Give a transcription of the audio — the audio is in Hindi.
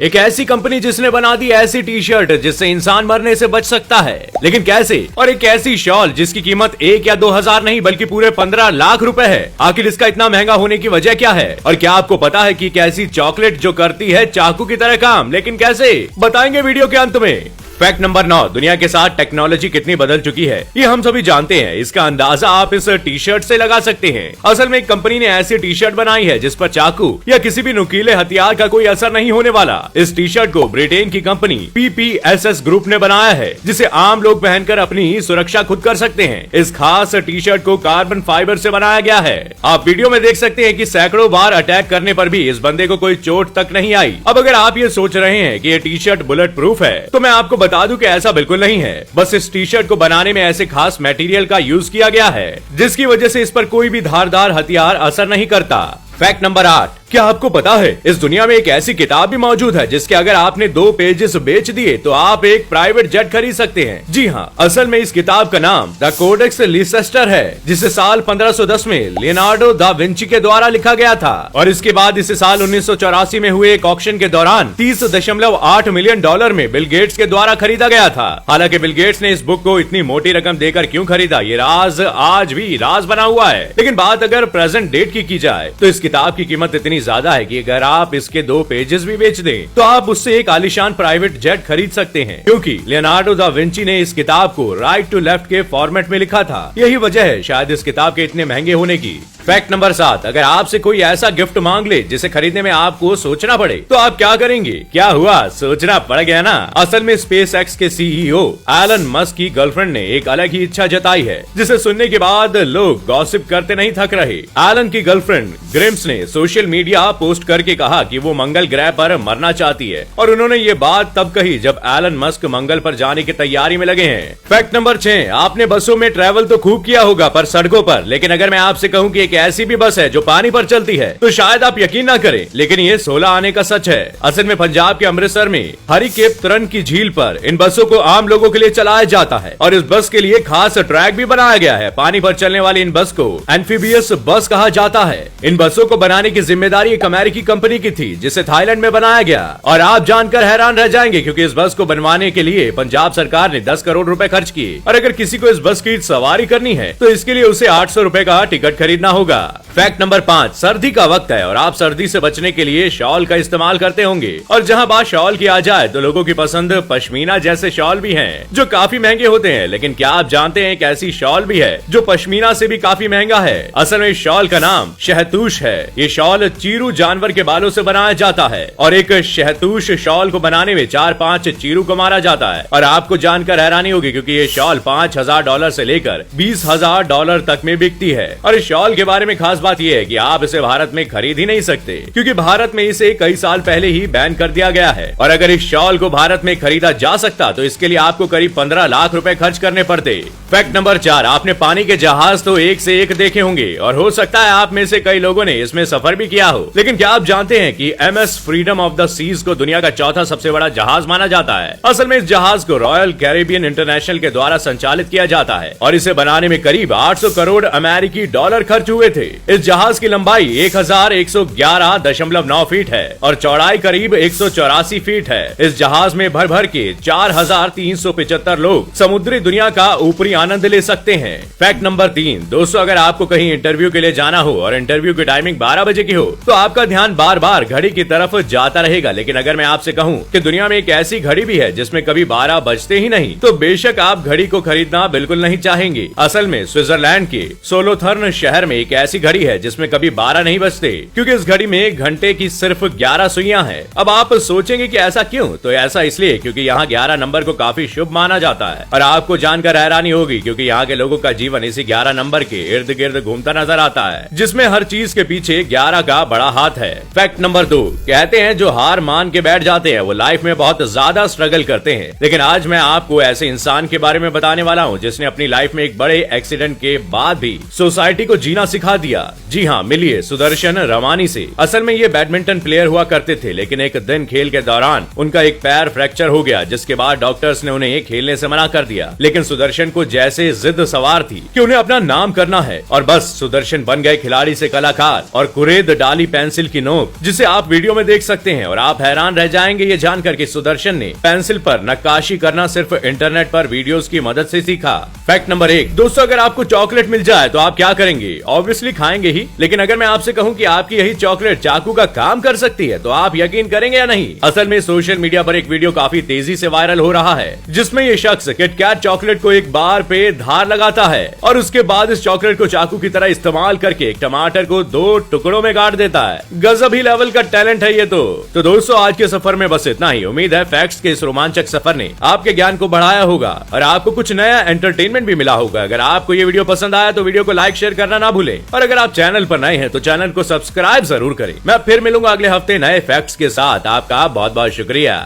एक ऐसी कंपनी जिसने बना दी ऐसी टी शर्ट जिससे इंसान मरने से बच सकता है, लेकिन कैसे? और एक ऐसी शॉल जिसकी कीमत 1 या 2 हजार नहीं बल्कि पूरे 15 लाख रुपए है। आखिर इसका इतना महंगा होने की वजह क्या है? और क्या आपको पता है कि कैसी चॉकलेट जो करती है चाकू की तरह काम, लेकिन कैसे? बताएंगे वीडियो के अंत में। फैक्ट नंबर 9, दुनिया के साथ टेक्नोलॉजी कितनी बदल चुकी है ये हम सभी जानते हैं। इसका अंदाजा आप इस टी शर्ट से लगा सकते हैं। असल में एक कंपनी ने ऐसी टी शर्ट बनाई है जिस पर चाकू या किसी भी नुकीले हथियार का कोई असर नहीं होने वाला। इस टी शर्ट को ब्रिटेन की कंपनी PPSS ग्रुप ने बनाया है, जिसे आम लोग पहनकर अपनी सुरक्षा खुद कर सकते हैं। इस खास टी शर्ट को कार्बन फाइबर से बनाया गया है। आप वीडियो में देख सकते हैं कि सैकड़ों बार अटैक करने पर भी इस बंदे को कोई चोट तक नहीं आई। अब अगर आप ये सोच रहे हैं कि ये टी शर्ट बुलेट प्रूफ है, तो मैं आपको बता दूं कि ऐसा बिल्कुल नहीं है। बस इस टी शर्ट को बनाने में ऐसे खास मटेरियल का यूज किया गया है जिसकी वजह से इस पर कोई भी धारदार हथियार असर नहीं करता। फैक्ट नंबर 8, क्या आपको पता है इस दुनिया में एक ऐसी किताब भी मौजूद है जिसके अगर आपने 2 पेजेस बेच दिए तो आप एक प्राइवेट जेट खरीद सकते हैं। जी हाँ, असल में इस किताब का नाम द कोडेक्स लीसेस्टर है, जिसे साल 1510 में लियोनार्डो दा विंची के द्वारा लिखा गया था और इसके बाद इसे साल 1984 में हुए एक ऑक्शन के दौरान $30.8 मिलियन में बिल गेट्स के द्वारा खरीदा गया था। हालांकि बिल गेट्स ने इस बुक को इतनी मोटी रकम देकर क्यों खरीदा, ये राज आज भी राज बना हुआ है। लेकिन बात अगर प्रेजेंट डेट की जाए तो इस किताब की कीमत इतनी ज्यादा है कि अगर आप इसके 2 पेजेस भी बेच दें तो आप उससे एक आलीशान प्राइवेट जेट खरीद सकते हैं, क्योंकि लियोनार्डो दा विंची ने इस किताब को राइट टू लेफ्ट के फॉर्मेट में लिखा था। यही वजह है शायद इस किताब के इतने महंगे होने की। फैक्ट नंबर 7, अगर आपसे कोई ऐसा गिफ्ट मांग ले जिसे खरीदने में आपको सोचना पड़े तो आप क्या करेंगे? क्या हुआ, सोचना पड़ गया ना? असल में SpaceX के CEO एलन मस्क की गर्लफ्रेंड ने एक अलग ही इच्छा जताई है, जिसे सुनने के बाद लोग गॉसिप करते नहीं थक रहे। एलन की गर्लफ्रेंड ग्रिम्स ने सोशल मीडिया पोस्ट करके कहा कि वो मंगल ग्रह पर मरना चाहती है, और उन्होंने ये बात तब कही जब एलन मस्क मंगल पर जाने की तैयारी में लगे हैं। फैक्ट नंबर 6, आपने बसों में ट्रेवल तो खूब किया होगा पर सड़कों पर, लेकिन अगर मैं आपसे कहूँ कि एक ऐसी भी बस है जो पानी पर चलती है तो शायद आप यकीन ना करें, लेकिन ये 16 आने का सच है। असल में पंजाब के अमृतसर में हरिकेप तरन की झील पर इन बसों को आम लोगों के लिए चलाया जाता है और इस बस के लिए खास ट्रैक भी बनाया गया है। पानी पर चलने वाली इन बस को एम्फीबियस बस कहा जाता है। इन बसों को बनाने की जिम्मेदारी एक अमेरिकी कंपनी की थी जिसे थाईलैंड में बनाया गया, और आप जानकर हैरान रह जाएंगे क्योंकि इस बस को बनवाने के लिए पंजाब सरकार ने 10 करोड़ रुपए खर्च किए, और अगर किसी को इस बस की सवारी करनी है तो इसके लिए उसे 800 रुपए का टिकट खरीदना होगा। फैक्ट नंबर 5, सर्दी का वक्त है और आप सर्दी से बचने के लिए शॉल का इस्तेमाल करते होंगे, और जहां बात शॉल की आ जाए तो लोगों की पसंद पश्मीना जैसे शॉल भी हैं जो काफी महंगे होते हैं। लेकिन क्या आप जानते हैं एक ऐसी शॉल भी है जो पश्मीना से भी काफी महंगा है? असल में इस शॉल का नाम शहतूश है। ये शॉल चीरू जानवर के बालों से बनाया जाता है और एक शहतूश शॉल को बनाने में 4-5 चीरू को मारा जाता है। और आपको जानकर हैरानी होगी क्योंकि ये शॉल $5,000 से लेकर $20,000 तक में बिकती है। और इस शॉल के बारे में खास बात यह है कि आप इसे भारत में खरीद ही नहीं सकते क्योंकि भारत में इसे कई साल पहले ही बैन कर दिया गया है। और अगर इस शॉल को भारत में खरीदा जा सकता तो इसके लिए आपको करीब 15 लाख रुपए खर्च करने पड़ते। फैक्ट नंबर 4, आपने पानी के जहाज तो एक से एक देखे होंगे और हो सकता है आप में से कई लोगों ने इसमें सफर भी किया हो, लेकिन क्या आप जानते हैं कि MS freedom of the seas को दुनिया का 4था सबसे बड़ा जहाज माना जाता है? असल में इस जहाज को रॉयल कैरेबियन इंटरनेशनल के द्वारा संचालित किया जाता है और इसे बनाने में करीब 800 करोड़ अमेरिकी डॉलर खर्च हुए थे। इस जहाज की लंबाई 1111.9 फीट है और चौड़ाई करीब 184 फीट है। इस जहाज में भर भर के 4375 लोग समुद्री दुनिया का ऊपरी आनंद ले सकते हैं। फैक्ट नंबर 3, दोस्तों अगर आपको कहीं इंटरव्यू के लिए जाना हो और इंटरव्यू की टाइमिंग 12 बजे की हो तो आपका ध्यान बार बार घड़ी की तरफ जाता रहेगा। लेकिन अगर मैं आपसे कहूं कि दुनिया में एक ऐसी घड़ी भी है जिसमें कभी 12 बजते ही नहीं, तो बेशक आप घड़ी को खरीदना बिल्कुल नहीं चाहेंगे। असल में स्विट्जरलैंड के सोलोथर्न शहर में एक ऐसी घड़ी है जिसमें कभी 12 नहीं बजते क्योंकि इस घड़ी में घंटे की सिर्फ 11 सुइयां हैं। अब आप सोचेंगे कि ऐसा क्यों? तो ऐसा इसलिए क्योंकि यहाँ 11 नंबर को काफी शुभ माना जाता है। और आपको जानकर हैरानी होगी क्योंकि यहाँ के लोगों का जीवन इसी 11 नंबर के इर्द गिर्द घूमता नजर आता है, जिसमें हर चीज के पीछे 11 का बड़ा हाथ है। फैक्ट नंबर 2, कहते हैं जो हार मान के बैठ जाते हैं वो लाइफ में बहुत ज्यादा स्ट्रगल करते हैं। लेकिन आज मैं आपको ऐसे इंसान के बारे में बताने वाला हूँ जिसने अपनी लाइफ में एक बड़े एक्सीडेंट के बाद भी सोसाइटी को जीना सिखा दिया। जी हाँ, मिलिए सुदर्शन रमानी से। असल में ये बैडमिंटन प्लेयर हुआ करते थे, लेकिन एक दिन खेल के दौरान उनका एक पैर फ्रैक्चर हो गया, जिसके बाद डॉक्टर्स ने उन्हें खेलने से मना कर दिया। लेकिन सुदर्शन को जैसे जिद सवार थी कि उन्हें अपना नाम करना है, और बस सुदर्शन बन गए खिलाड़ी से कलाकार और कुरेद डाली पेंसिल की नोक, जिसे आप वीडियो में देख सकते हैं। और आप हैरान रह जाएंगे ये जानकर कि सुदर्शन ने पेंसिल पर नक्काशी करना सिर्फ इंटरनेट पर वीडियोस की मदद से सीखा। फैक्ट नंबर 1, दोस्तों अगर आपको चॉकलेट मिल जाए तो आप क्या करेंगे? ऑब्वियसली खाएंगे ही। लेकिन अगर मैं आपसे कहूं कि आपकी यही चॉकलेट चाकू का काम कर सकती है, तो आप यकीन करेंगे या नहीं? असल में सोशल मीडिया पर एक वीडियो काफी तेजी से वायरल हो रहा है, जिसमें ये शख्स किटकैट चॉकलेट को एक बार पे धार लगाता है और उसके बाद इस चॉकलेट को चाकू की तरह इस्तेमाल करके एक टमाटर को 2 टुकड़ों में काट देता है। गजब ही लेवल का टैलेंट है ये तो दोस्तों आज के सफर में बस इतना ही। उम्मीद है फैक्ट्स के इस रोमांचक सफर ने आपके ज्ञान को बढ़ाया होगा और आपको कुछ नया एंटरटेनमेंट भी मिला होगा। अगर आपको ये वीडियो पसंद आया तो वीडियो को लाइक शेयर करना ना भूलें, और अगर आप चैनल पर नए हैं तो चैनल को सब्सक्राइब जरूर करें। मैं फिर मिलूंगा अगले हफ्ते नए फैक्ट्स के साथ। आपका बहुत बहुत शुक्रिया।